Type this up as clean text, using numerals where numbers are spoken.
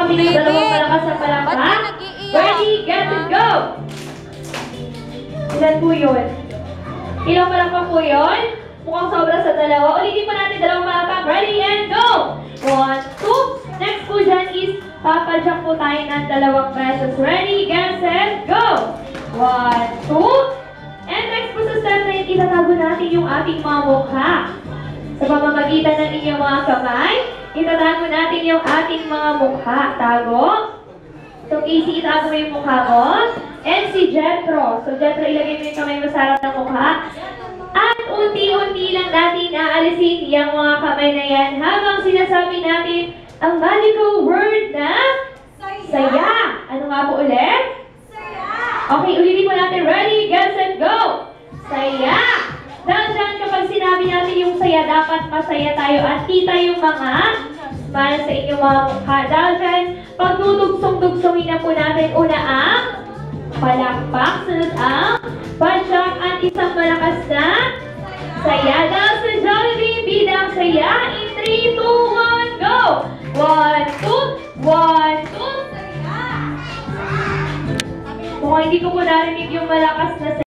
kami ng dalawang malakas na palakpak. Ready, get, and go! Ilan po yun? Ilang palakpak po yun? Mukhang sobra sa dalawa. Ulitin po natin dalawang palakpak. Ready, and go! 1, 2. Next po dyan is papadyak po tayo ng dalawang beses. Ready, get, set, go! 1, 2. And next po sa step na yun, itatago natin yung ating mga mukha. Sa pamamagitan ng inyong mga kamay, itatago natin yung ating mga mukha. Tago. So, Casey, itago mo yung mukha mo. And si Jethro. So, Jethro, ilagay mo yung kamay mo sa harap ng mukha. At unti-unti lang natin aalisin yung mga kamay na yan habang sinasabi natin ang magical word na saya. Ano nga po ulit? Saya. Okay, ulitin po natin. Ready, get, set, go! Saya. Dahil dyan, kapag sinabi natin yung saya, dapat masaya tayo at kita yung mga smile sa inyong mga mukha. Dahil dyan, pag dudugsong-dugsongin na po natin, una ang palakpak, sunod ang padyak at isang malakas na saya. Dahil sa Jollibee, bidang saya in 3, 2, 1, go! 1, 2, 1, 2, saya! Mukhang hindi ko po narinig yung malakas na saya.